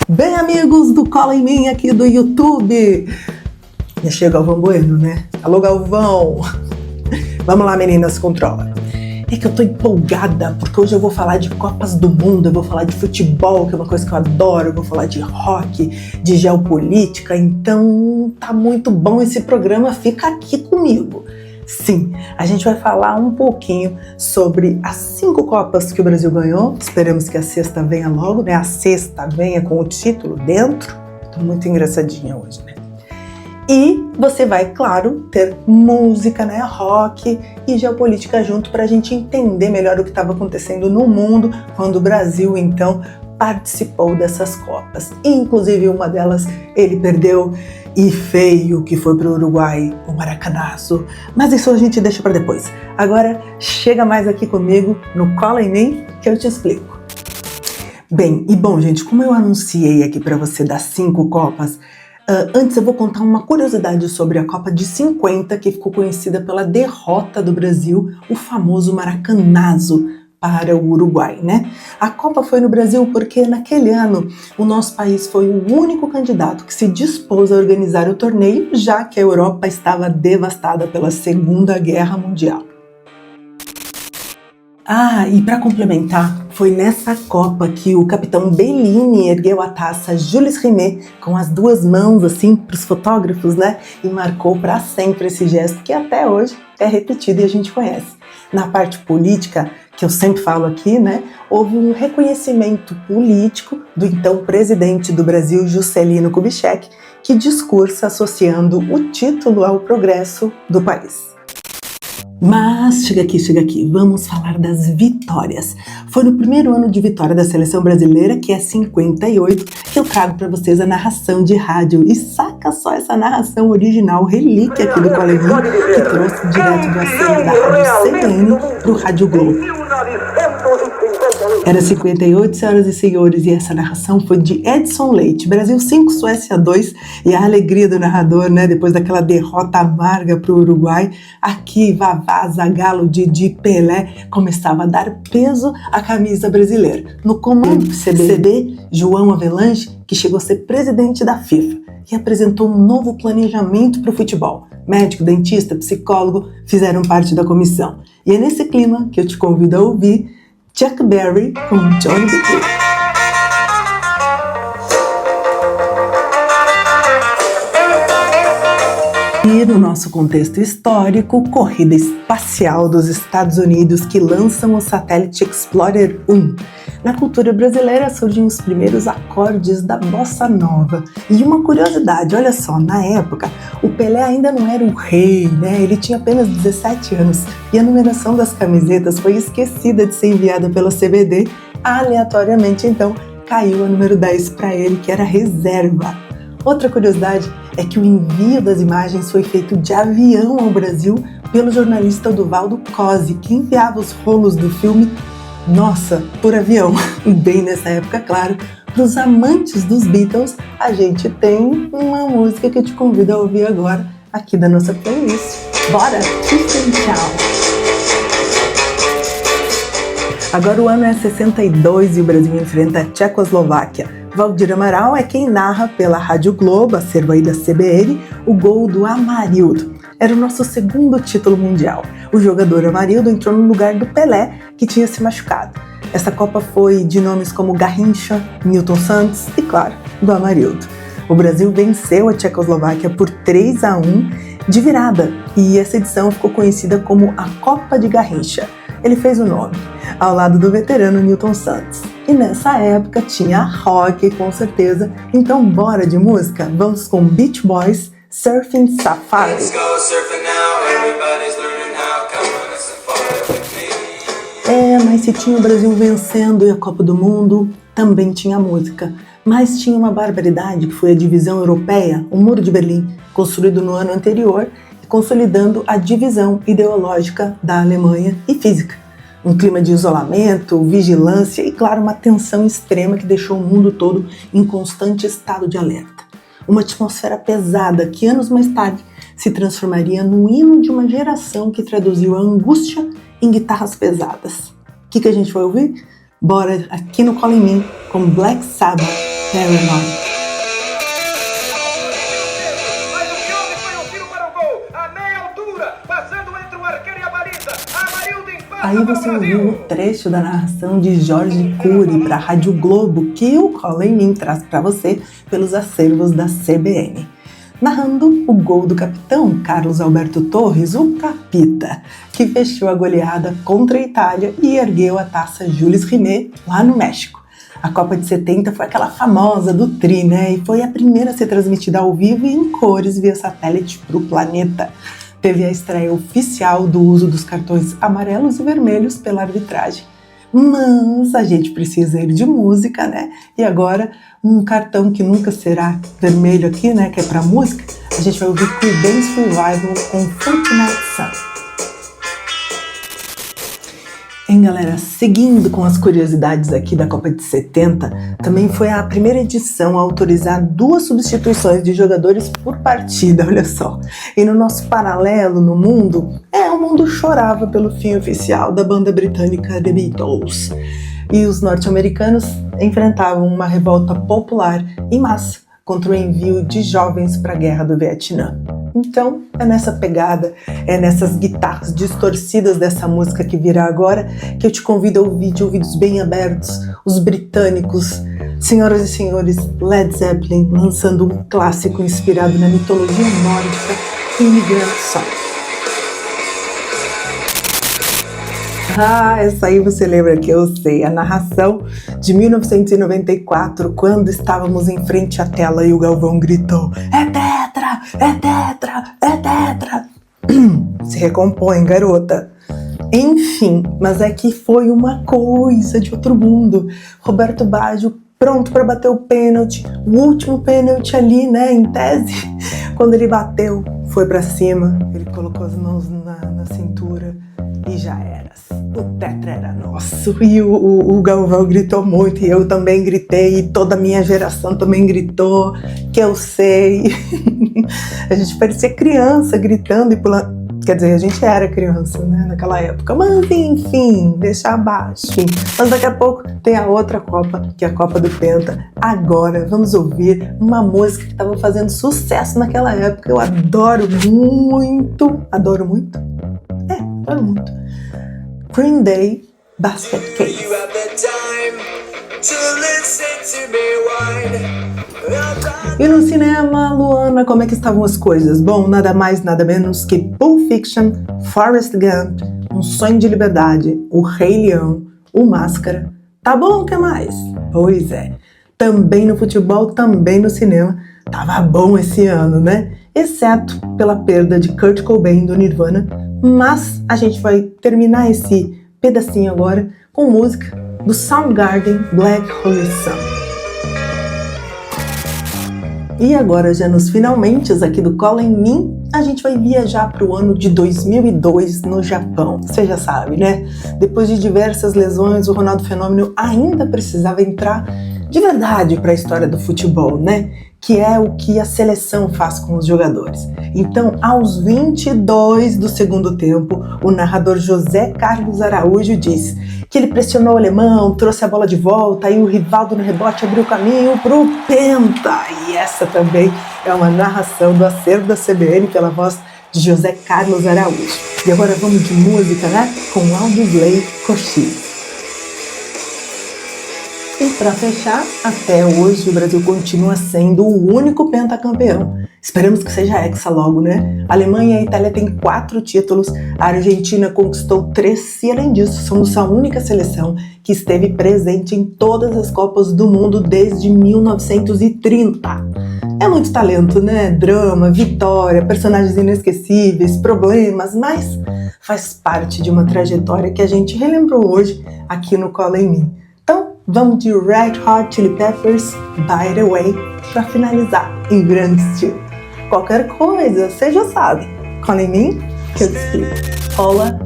Bem, amigos do Cola em Mim aqui do YouTube. Já chega Galvão Bueno, né? Alô, Galvão. Vamos lá, meninas, se controla. É que eu tô empolgada, porque hoje eu vou falar de Copas do Mundo, eu vou falar de futebol, que é uma coisa que eu adoro, eu vou falar de rock, de geopolítica, então tá muito bom esse programa, fica aqui comigo. Sim, a gente vai falar um pouquinho sobre as 5 Copas que o Brasil ganhou, esperamos que a sexta venha logo, né? A sexta venha com o título dentro, tô muito engraçadinha hoje, né? E você vai, claro, ter música, né, rock e geopolítica junto para a gente entender melhor o que estava acontecendo no mundo quando o Brasil, então, participou dessas Copas. Inclusive, uma delas ele perdeu e feio, que foi para o Uruguai, o Maracanazo. Mas isso a gente deixa para depois. Agora, chega mais aqui comigo no Cola em Mim que eu te explico. Bem, e bom, gente, como eu anunciei aqui para você das 5 Copas, antes eu vou contar uma curiosidade sobre a Copa de 50, que ficou conhecida pela derrota do Brasil, o famoso Maracanazo, para o Uruguai, né? A Copa foi no Brasil porque naquele ano o nosso país foi o único candidato que se dispôs a organizar o torneio, já que a Europa estava devastada pela Segunda Guerra Mundial. E para complementar, foi nessa Copa que o capitão Bellini ergueu a taça Jules Rimet com as 2 mãos assim para os fotógrafos, né? E marcou para sempre esse gesto que até hoje é repetido e a gente conhece. Na parte política, que eu sempre falo aqui, né? Houve um reconhecimento político do então presidente do Brasil, Juscelino Kubitschek, que discursa associando o título ao progresso do país. Mas chega aqui, vamos falar das vitórias. Foi no primeiro ano de vitória da seleção brasileira, que é 58, que eu trago para vocês a narração de rádio. E saca só essa narração original, relíquia aqui do Cola em Mim, que trouxe direto do assento da Rádio CBN para o Rádio Globo. Era 58, senhoras e senhores, e essa narração foi de Edson Leite. Brasil 5, Suécia 2, e a alegria do narrador, né, depois daquela derrota amarga para o Uruguai. Aqui, Vavá, Zagallo, Didi, Pelé começava a dar peso à camisa brasileira. No comando do CBD, João Avelange, que chegou a ser presidente da FIFA e apresentou um novo planejamento para o futebol. Médico, dentista, psicólogo fizeram parte da comissão. E é nesse clima que eu te convido a ouvir Chuck Berry com Johnny B. E no nosso contexto histórico, corrida espacial dos Estados Unidos que lançam o satélite Explorer 1. Na cultura brasileira surgem os primeiros acordes da bossa nova. E uma curiosidade, olha só, na época o Pelé ainda não era o rei, né? Ele tinha apenas 17 anos e a numeração das camisetas foi esquecida de ser enviada pela CBD. Aleatoriamente, então, caiu a número 10 para ele, que era reserva. Outra curiosidade é que o envio das imagens foi feito de avião ao Brasil pelo jornalista Oduvaldo Cosi, que enviava os rolos do filme por avião. E bem nessa época, claro, para os amantes dos Beatles, a gente tem uma música que eu te convido a ouvir agora, aqui da nossa playlist. Bora! Tchau! Agora o ano é 62 e o Brasil enfrenta a Tchecoslováquia. Valdir Amaral é quem narra pela Rádio Globo, acervo aí da CBN, o gol do Amarildo. Era o nosso segundo título mundial. O jogador Amarildo entrou no lugar do Pelé, que tinha se machucado. Essa Copa foi de nomes como Garrincha, Newton Santos e, claro, do Amarildo. O Brasil venceu a Tchecoslováquia por 3-1 de virada e essa edição ficou conhecida como a Copa de Garrincha. Ele fez o nome, ao lado do veterano Newton Santos. E nessa época tinha rock, com certeza. Então bora de música? Vamos com Beach Boys, Surfing Safari. Let's go surfing now, everybody's learning how, come on a safari with me. Mas se tinha o Brasil vencendo e a Copa do Mundo, também tinha música. Mas tinha uma barbaridade que foi a divisão europeia, o Muro de Berlim, construído no ano anterior, consolidando a divisão ideológica da Alemanha e física. Um clima de isolamento, vigilância e, claro, uma tensão extrema que deixou o mundo todo em constante estado de alerta. Uma atmosfera pesada que anos mais tarde se transformaria num hino de uma geração que traduziu a angústia em guitarras pesadas. O que a gente vai ouvir? Bora aqui no Cola em Mim com Black Sabbath. Paranoid. Mas o que houve foi um tiro para o gol, a meia altura, passando entre o arqueiro e a baliza. Amarildo empata Aí para o você ouviu Brasil. o trecho da narração de Jorge Cury para a Rádio Globo, que o Cola em Mim traz para você pelos acervos da CBN. Narrando o gol do capitão Carlos Alberto Torres, o Capita, que fechou a goleada contra a Itália e ergueu a taça Jules Rimet lá no México. A Copa de 70 foi aquela famosa do Tri, né? E foi a primeira a ser transmitida ao vivo e em cores via satélite para o planeta. Teve a estreia oficial do uso dos cartões amarelos e vermelhos pela arbitragem. Mas a gente precisa ir de música, né? E agora, um cartão que nunca será vermelho aqui, né? Que é pra música. A gente vai ouvir Creedence Revival com Fortnite Sun. Hein, galera? Seguindo com as curiosidades aqui da Copa de 70, também foi a primeira edição a autorizar 2 substituições de jogadores por partida, olha só. E no nosso paralelo no mundo, o mundo chorava pelo fim oficial da banda britânica The Beatles. E os norte-americanos enfrentavam uma revolta popular em massa contra o envio de jovens para a guerra do Vietnã. Então, é nessa pegada, é nessas guitarras distorcidas dessa música que virá agora, que eu te convido a ouvir de ouvidos bem abertos, os britânicos, senhoras e senhores, Led Zeppelin, lançando um clássico inspirado na mitologia nórdica, Immigrant Song. Essa aí você lembra que eu sei, a narração de 1994, quando estávamos em frente à tela e o Galvão gritou: "É tetra! É tetra! É tetra!" Se recompõe, garota. Enfim, mas é que foi uma coisa de outro mundo. Roberto Baggio pronto para bater o pênalti, o último pênalti ali, né, em tese. Quando ele bateu, foi para cima, ele colocou as mãos na cintura e já era. O tetra era nosso. E o Galvão gritou muito, e eu também gritei, e toda a minha geração também gritou, que eu sei. A gente parecia criança gritando e pulando. Quer dizer, a gente era criança, né, naquela época. Mas enfim, deixa abaixo. Mas daqui a pouco tem a outra Copa, que é a Copa do Penta. Agora vamos ouvir uma música que estava fazendo sucesso naquela época. Eu adoro muito. Adoro muito? Adoro muito. Green Day, Basket Case. E no cinema, Luana, como é que estavam as coisas? Bom, nada mais, nada menos que Pulp Fiction, Forrest Gump, Um Sonho de Liberdade, O Rei Leão, O Máscara. Tá bom, o que mais? Pois é, também no futebol, também no cinema, tava bom esse ano, né? Exceto pela perda de Kurt Cobain do Nirvana, mas a gente vai terminar esse pedacinho agora com música do Soundgarden, Black Hole Sun. E agora, já nos finalmente aqui do Cola em Mim, a gente vai viajar para o ano de 2002 no Japão. Você já sabe, né? Depois de diversas lesões, o Ronaldo Fenômeno ainda precisava entrar de verdade para a história do futebol, né? Que é o que a seleção faz com os jogadores. Então, aos 22 do segundo tempo, o narrador José Carlos Araújo diz que ele pressionou o alemão, trouxe a bola de volta e o Rivaldo no rebote abriu caminho pro Penta. E essa também é uma narração do acervo da CBN pela voz de José Carlos Araújo. E agora vamos de música, né? Com Aldisley Cochise. E para fechar, até hoje o Brasil continua sendo o único pentacampeão. Esperamos que seja hexa logo, né? A Alemanha e a Itália têm 4 títulos, a Argentina conquistou 3 e, além disso, somos a única seleção que esteve presente em todas as Copas do Mundo desde 1930. É muito talento, né? Drama, vitória, personagens inesquecíveis, problemas, mas faz parte de uma trajetória que a gente relembrou hoje aqui no Cola em Mim. Vamos de Red Hot Chili Peppers, By The Way, para finalizar em grande estilo. Qualquer coisa, você já sabe. Cola em mim, que eu te explico. Cola